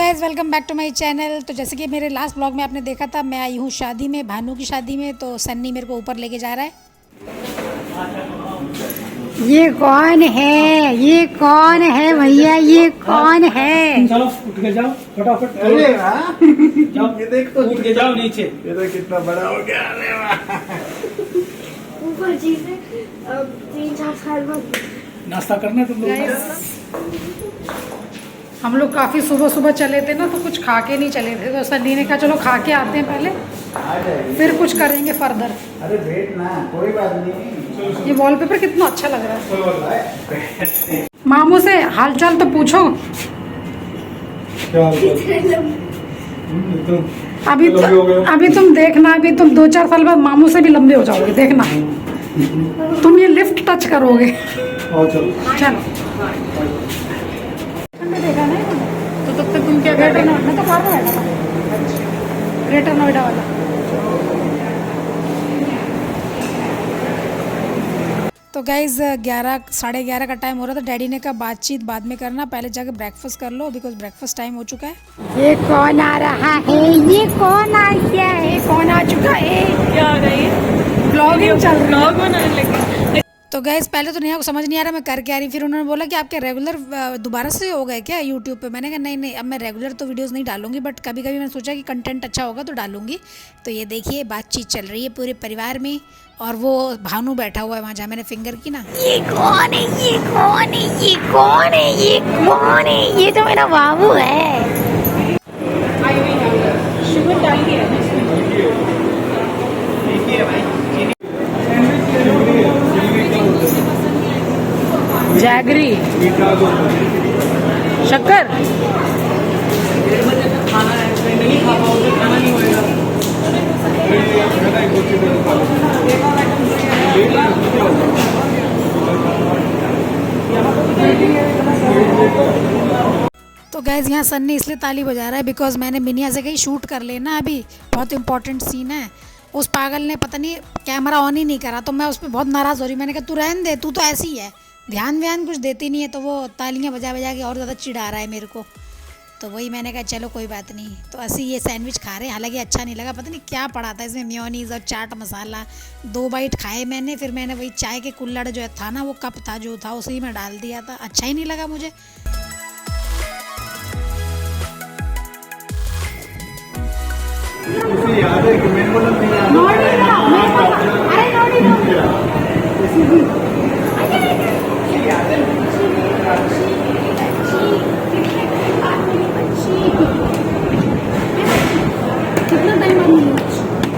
Guys welcome back to my channel. तो जैसे कि मेरे लास्ट ब्लॉग में आपने देखा था, मैं आई हूँ शादी में, भानु की शादी में। तो सन्नी मेरे को ऊपर लेके जा रहा है। ये कौन है? ये कौन है भैया? ये कौन है? चलो उठ के जाओ फटाफट। जाओ ये देखो, उठ के जाओ नीचे। ये तो कितना बड़ा हो गया। अरे वाह, ऊपर चीज़ें 3-4 साल बाद नाश्ता करना तुम लोग। हम लोग काफ़ी सुबह सुबह चले थे ना, तो कुछ खा के नहीं चले थे। तो सन्नी ने कहा चलो खा के आते हैं पहले, फिर कुछ करेंगे फर्दर। अरे वेट ना, कोई बात नहीं। ये वॉलपेपर कितना अच्छा लग रहा है। मामू से हालचाल तो पूछो। अभी तुम देखना, अभी तुम 2-4 साल बाद मामू से भी लंबे हो जाओगे, देखना। तुम ये लिफ्ट टच करोगे। चलो देखा नहीं तो तब तक तुम क्या ग्रेटर नोएडा में तो कार में बैठा था, ग्रेटर नोएडा वाला। तो गाइज 11-11:30 का टाइम हो रहा था। डैडी ने कहा बातचीत बाद में करना, पहले जाके ब्रेकफास्ट कर लो, बिकॉज ब्रेकफास्ट टाइम हो चुका है। ये कौन आ रहा है? ये कौन आ गया है? कौन आ चुका है? क्या हो रही है? ब्लॉगिंग चल रही है। ब्लॉग बनाने लगे। तो गैस पहले तो नेहा को समझ नहीं आ रहा मैं कर क्या रही। फिर उन्होंने बोला कि आपके रेगुलर दोबारा से हो गए क्या यूट्यूब पे? मैंने कहा नहीं, अब मैं रेगुलर तो वीडियोस नहीं डालूंगी, बट कभी कभी मैंने सोचा कि कंटेंट अच्छा होगा तो डालूंगी। तो ये देखिए बातचीत चल रही है पूरे परिवार में, और वो भानु बैठा हुआ है वहाँ जहाँ मैंने फिंगर की ना। ये कौन है? ये कौन है? ये कौन है? ये कौन है? ये तो मेरा बाबू है। शुगर डाल दिया जैगरी शक्कर। तो गैस यहाँ सन्नी इसलिए ताली बजा रहा है बिकॉज मैंने मिनिया से कहीं शूट कर लेना, अभी बहुत इंपॉर्टेंट सीन है। उस पागल ने पता नहीं कैमरा ऑन ही नहीं करा, तो मैं उस पर बहुत नाराज़ हो रही। मैंने कहा तू रहने दे, तू तो ऐसी ही है, ध्यान कुछ देती नहीं है। तो वो तालियां बजा बजा के और ज़्यादा चिढ़ा रहा है मेरे को। तो वही मैंने कहा चलो कोई बात नहीं। तो असी ये सैंडविच खा रहे हैं, हालांकि अच्छा नहीं लगा, पता नहीं क्या पड़ा था इसमें, मेयोनीज़ और चाट मसाला। 2 बाइट खाए मैंने, फिर मैंने वही चाय के कुल्हड़ जो था ना, वो कप था जो था उसी में डाल दिया था। अच्छा ही नहीं लगा मुझे। याद है कि मेरे को कितना टाइम बाद?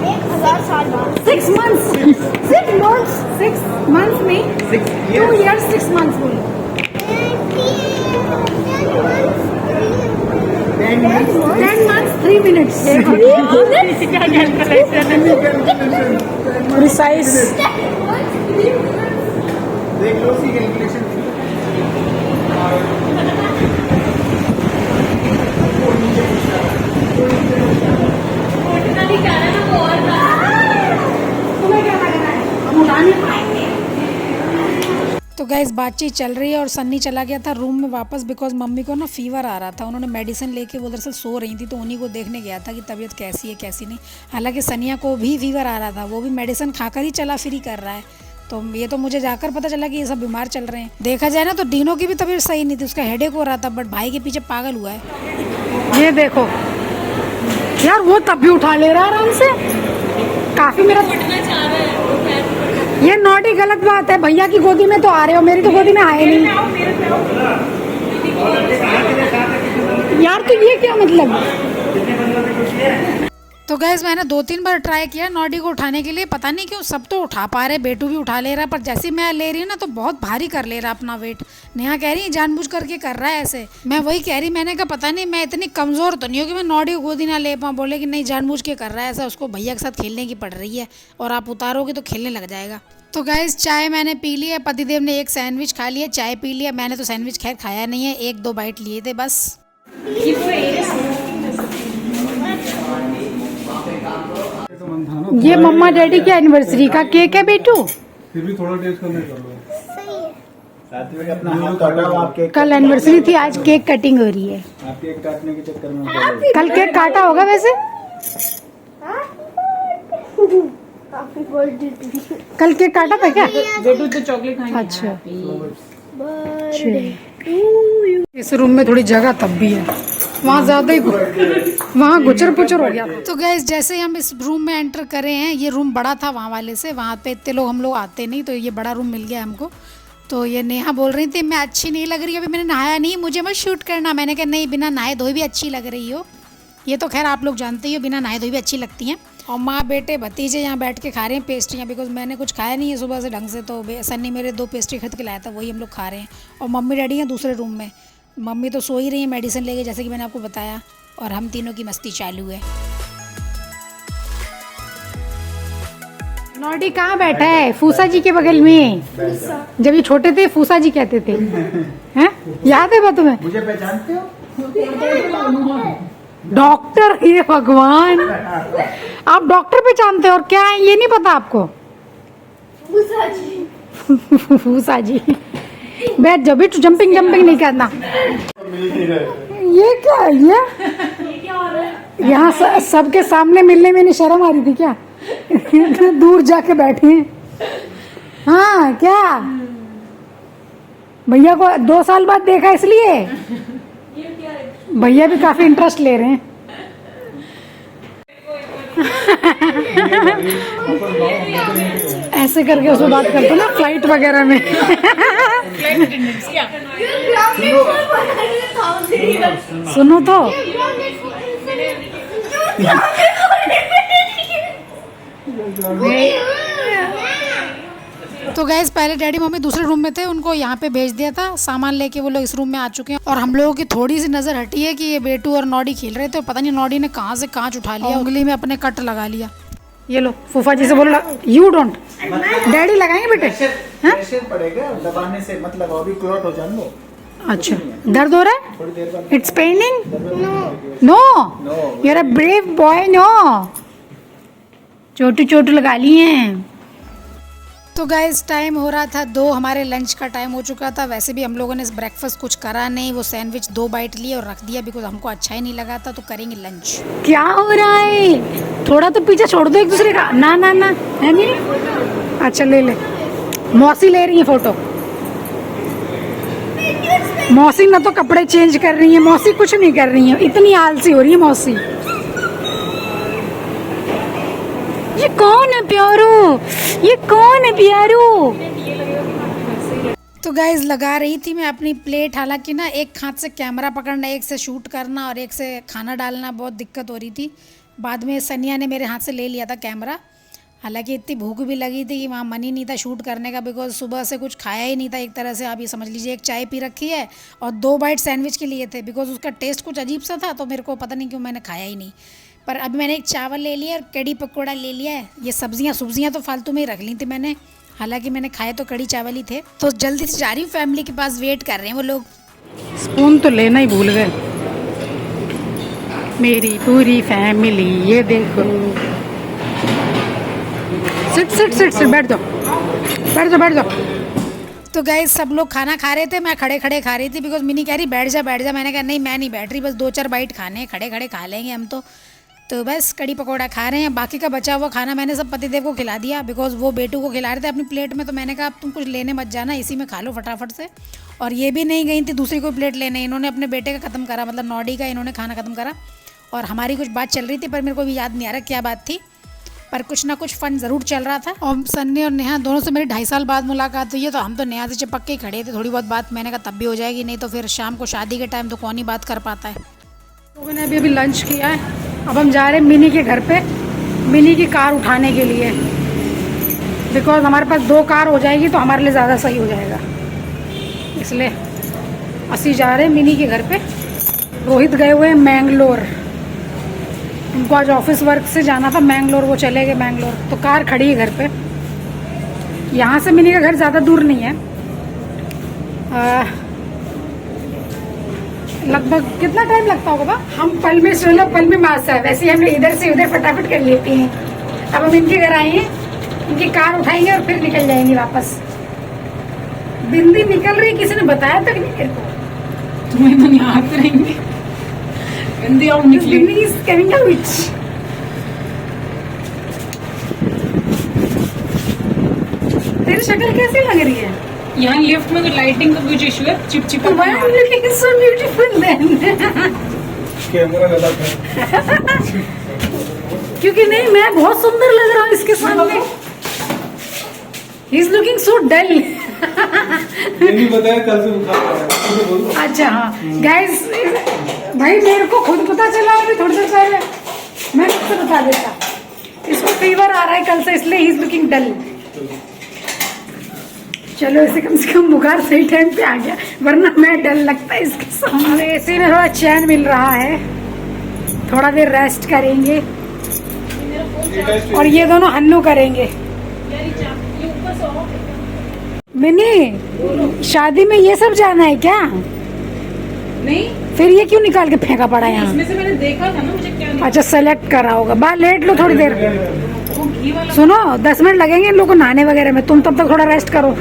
1000 साल बाद। 6 months। 6 months में 2 years 6 months बोलो। 10 months 3 minutes। क्या प्रिसाइज। देख लो सी कैलकुलेशन। तो गैस बातचीत चल रही है और सन्नी चला गया था रूम में वापस, बिकॉज मम्मी को ना फीवर आ रहा था। उन्होंने मेडिसिन लेके वो दरअसल सो रही थी, तो उन्हीं को देखने गया था कि तबीयत कैसी है कैसी नहीं। हालांकि सनिया को भी फीवर आ रहा था, वो भी मेडिसिन खाकर ही चला फिर ही कर रहा है। तो ये तो मुझे जाकर पता चला कि ये सब बीमार चल रहे हैं। देखा जाए ना तो डीनो की भी तबीयत सही नहीं थी, उसका हेडेक हो रहा था, बट भाई के पीछे पागल हुआ है। ये देखो यार, वो तब भी उठा ले रहा है आराम से, काफी मेरा उठना चाह रहा है। ये नॉटी गलत बात है, भैया की गोदी में तो आ रहे हो, मेरी तो गोदी में आए नहीं यार। तो ये क्या मतलब? तो गैस मैंने 2-3 बार ट्राई किया नॉडी को उठाने के लिए, पता नहीं क्यों सब तो उठा पा रहे, बेटू भी उठा ले रहा है, पर जैसे मैं ले रही हूँ ना तो बहुत भारी कर ले रहा अपना वेट। नेहा कह रही है जानबूझ करके कर रहा है ऐसे। मैं वही कह रही, मैंने कहा पता नहीं मैं इतनी कमज़ोर तो नहीं हूँ कि मैं नॉडी को गोदी ना ले पाऊँ। बोले कि नहीं जानबूझ के कर रहा है ऐसा, उसको भैया के साथ खेलने की पड़ रही है, और आप उतारोगे तो खेलने लग जाएगा। तो गैस चाय मैंने पी ली है, पतिदेव ने एक सैंडविच खा लिया, चाय पी लिया। मैंने तो सैंडविच खैर खाया नहीं है, 1-2 बाइट लिए थे बस। ये मम्मा डैडी की एनिवर्सरी का केक है बेटू। फिर भी थोड़ा टेस्ट करने कर लो। सात्विक अपना हाथ काटा आप केक कल एनिवर्सरी थी, आज केक कटिंग हो रही है। आप केक काटने के चक्कर में पड़ गए। कल केक काटा होगा वैसे, कल केक काटा था क्या? बेटू तो चॉकलेट खाएंगे। अच्छा, इस रूम में थोड़ी जगह तब भी है, वहाँ ज्यादा ही वहाँ गुचर पुचर हो गया। तो गैस जैसे ही हम इस रूम में एंटर करे हैं, ये रूम बड़ा था वहाँ वाले से, वहाँ पे इतने लोग हम लोग आते नहीं, तो ये बड़ा रूम मिल गया हमको। तो ये नेहा बोल रही थी मैं अच्छी नहीं लग रही, अभी मैंने नहाया नहीं, मुझे मत शूट करना। मैंने कहा नहीं, बिना नहाए धोए भी अच्छी लग रही हो। ये तो खैर आप लोग जानते ही हो, बिना नहाए धोए भी अच्छी लगती हैं। और माँ बेटे भतीजे यहाँ बैठ के खा रहे हैं पेस्ट्रियाँ, बिकॉज मैंने कुछ खाया नहीं है सुबह से ढंग से। तो सन्नी मेरे 2 पेस्ट्री खरीद के लाया था, वही हम लोग खा रहे हैं। और मम्मी डैडी हैं दूसरे रूम में, मम्मी तो सो ही रही है मेडिसिन लेके, जैसे कि मैंने आपको बताया, और हम तीनों की मस्ती चालू है। नॉडी कहाँ बैठा है? फूसा जी के बगल में। जब ये छोटे थे फूसा जी कहते थे, हैं? याद है बात तुम्हें? मुझे पहचानते हो? डॉक्टर, ये भगवान, आप डॉक्टर पहचानते हो और क्या है ये नहीं पता आपको? फूसा जी बैठ जाओ, बिट्टू जंपिंग नहीं करना। ये क्या है? ये यहाँ सबके सामने मिलने में नहीं शर्म आ रही थी क्या? दूर जाके बैठे हैं। हाँ क्या भैया को 2 साल बाद देखा इसलिए भैया भी काफी इंटरेस्ट ले रहे हैं। ऐसे करके उसमें बात करते ना फ्लाइट वगैरह में। सुनो तो गैस पहले डैडी मम्मी दूसरे रूम में थे, उनको यहाँ पे भेज दिया था सामान लेके, वो लोग इस रूम में आ चुके हैं। और हम लोगों की थोड़ी सी नज़र हटी है कि ये बेटू और नॉडी खेल रहे थे, पता नहीं नॉडी ने कहाँ से कांच उठा लिया, उंगली में अपने कट लगा लिया। ये लो फूफा जी से बोलो यू डोंट, डैडी लगाएंगे बेटे। प्रेशर पड़ेगा दबाने से, मतलब अभी क्लॉट हो जाने दो। अच्छा दर्द हो रहा है? थोड़ी देर बाद it's paining? No, you are a brave boy. No, चोटू लगा लिए हैं। तो गाइस टाइम हो रहा था 2, हमारे लंच का टाइम हो चुका था। वैसे भी हम लोगों ने ब्रेकफास्ट कुछ करा नहीं, वो सैंडविच 2 बाइट लिए और रख दिया, बिकॉज हमको अच्छा ही नहीं लगा था। तो करेंगे लंच। क्या हो रहा है? थोड़ा तो पीछे छोड़ दो एक दूसरे का। ना है नहीं? अच्छा ले ले। मौसी ले रही है फोटो। मौसी ना तो कपड़े चेंज कर रही है, मौसी कुछ नहीं कर रही है, इतनी आलसी हो रही है मौसी। ये कौन है प्यारू? ये कौन है प्यारू? तो गाइज लगा रही थी मैं अपनी प्लेट, हालांकि ना एक हाथ से कैमरा पकड़ना, एक से शूट करना और एक से खाना डालना बहुत दिक्कत हो रही थी। बाद में सनिया ने मेरे हाथ से ले लिया था कैमरा। हालांकि इतनी भूख भी लगी थी कि वहाँ मन ही नहीं था शूट करने का, बिकॉज सुबह से कुछ खाया ही नहीं था एक तरह से। आप ये समझ लीजिए, एक चाय पी रखी है और 2 बाइट सैंडविच के लिए थे, बिकॉज उसका टेस्ट कुछ अजीब सा था, तो मेरे को पता नहीं क्यों मैंने खाया ही नहीं। पर अब मैंने एक चावल ले लिया और कड़ी पकौड़ा ले लिया है। ये सब्जियां तो फालतू में ही रख ली थी मैंने, हालांकि मैंने खाए तो कड़ी चावल ही थे। तो जल्दी से जा रही हूँ, फैमिली के पास वेट कर रहे हैं वो लोग। स्पून तो लेना ही भूल गए मेरी पूरी फैमिली। ये देखो, सिट बैठ जाओ। तो गाइस सब लोग खाना खा रहे थे, मैं खड़े खा रही थी, बिकॉज मिनी कह रही बैठ जा। मैंने कहा नहीं मैं नहीं बैठ रही, बस 2-4 बाइट खाने हैं, खड़े खा लेंगे हम तो बस कड़ी पकौड़ा खा रहे हैं। बाकी का बचा हुआ खाना मैंने सब पतिदेव को खिला दिया, बिकॉज वो बेटू को खिला रहे थे अपनी प्लेट में। तो मैंने कहा अब तुम कुछ लेने मत जाना, इसी में खा लो फटाफट से। और ये भी नहीं गई थी दूसरी कोई प्लेट लेने, इन्होंने अपने बेटे का ख़त्म करा, मतलब नॉडी का इन्होंने खाना ख़त्म करा। और हमारी कुछ बात चल रही थी, पर मेरे को भी याद नहीं आ रहा क्या बात थी, पर कुछ ना कुछ फन ज़रूर चल रहा था। और सन्नी और नेहा दोनों से मेरी 2.5 साल बाद मुलाकात हुई है, तो हम तो नेहा से चिपक के ही खड़े थे। थोड़ी बहुत बात मैंने कहा तब भी हो जाएगी, नहीं तो फिर शाम को शादी के टाइम तो कौन ही बात कर पाता है। लोगों ने अभी लंच किया है, अब हम जा रहे हैं मिनी के घर पे, मिनी की कार उठाने के लिए, बिकॉज हमारे पास 2 कार हो जाएगी तो हमारे लिए ज़्यादा सही हो जाएगा, इसलिए असी जा रहे हैं मिनी के घर पे। रोहित गए हुए हैं मैंगलोर, उनको आज ऑफिस वर्क से जाना था मैंगलोर, वो चले गए मैंगलोर, तो कार खड़ी है घर पे। यहाँ से मिनी का घर ज़्यादा दूर नहीं है, लगभग कितना टाइम लगता होगा? हम पल में सोलह पल में मासा है, वैसे हमने इधर से उधर फटाफट कर लेते हैं। अब हम इनके घर आए हैं, इनकी कार उठाएंगे और फिर निकल जाएंगे वापस। बिंदी निकल रही, किसी ने बताया तक नहीं मेरे को। तुम्हें तो नहीं आते रहेंगे बिंदी और निकली। बिंदी इज कमिंग आउट। तेरी शक्ल कैसी लग रही है? यहाँ लिफ्ट में तो लाइटिंग का कुछ इशू है, चिपचिपा Why are you looking so beautiful then? Camera गलत है। क्योंकि नहीं, मैं बहुत सुंदर लग रहा हूँ इसके सामने। He is looking so dull. ये नहीं बताया कल से बुखार आ रहा है, तो बोलो। अच्छा हाँ गाइस, भाई मेरे को खुद पता चला अभी थोड़ी देर पहले, मैं सबसे बता देता। इसको फीवर आ रहा है कल से, इसलिए ही इज लुकिंग डल। चलो इसे कम से कम बुखार सही टाइम पे आ गया, वरना मैं डल लगता है इसके सामने। इसी में थोड़ा चैन मिल रहा है, थोड़ा देर रेस्ट करेंगे और ये दोनों हन्नू करेंगे। मिनी, शादी में ये सब जाना है क्या? नहीं, फिर ये क्यों निकाल के फेंका पड़ा यहाँ? इसमें से मैंने देखा था ना, मुझे क्या नहीं। अच्छा सेलेक्ट करा होगा। बाहर लेट लो थोड़ी देर। वो घी वाला सुनो 10 मिनट लगेंगे इन लोगों को नहाने वगैरह में, तुम तब तक थोड़ा रेस्ट करो।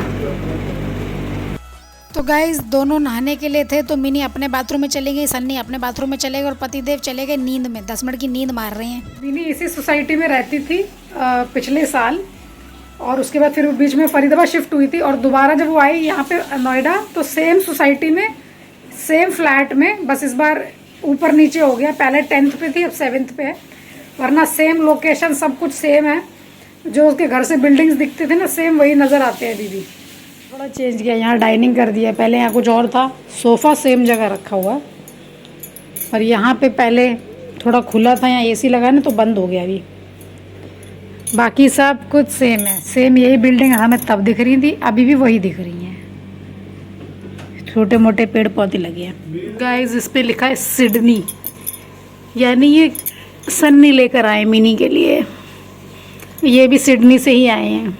तो गाइज दोनों नहाने के लिए थे, तो मिनी अपने बाथरूम में चली गई, सन्नी अपने बाथरूम में चले गए और पतिदेव चले गए नींद में। 10 मिनट की नींद मार रहे हैं। मिनी इसी सोसाइटी में रहती थी पिछले साल, और उसके बाद फिर वो बीच में फरीदाबाद शिफ्ट हुई थी, और दोबारा जब वो आई यहाँ पे नोएडा, तो सेम सोसाइटी में सेम फ्लैट में, बस इस बार ऊपर नीचे हो गया। पहले 10th पे थी, अब 7th पे है, वरना सेम लोकेशन सब कुछ सेम है। जो उसके घर से बिल्डिंग्स दिखते थे ना, सेम वही नज़र आते हैं दीदी। थोड़ा चेंज किया, यहाँ डाइनिंग कर दिया। पहले यहाँ कुछ और था, सोफ़ा सेम जगह रखा हुआ, और यहाँ पे पहले थोड़ा खुला था, यहाँ एसी लगा ना तो बंद हो गया अभी। बाकी सब कुछ सेम है, सेम यही बिल्डिंग हमें तब दिख रही थी, अभी भी वही दिख रही है। छोटे मोटे पेड़ पौधे लगे हैं। गाइस इस पे लिखा है सिडनी, यानी ये सन्नी लेकर आए मिनी के लिए। ये भी सिडनी से ही आए हैं।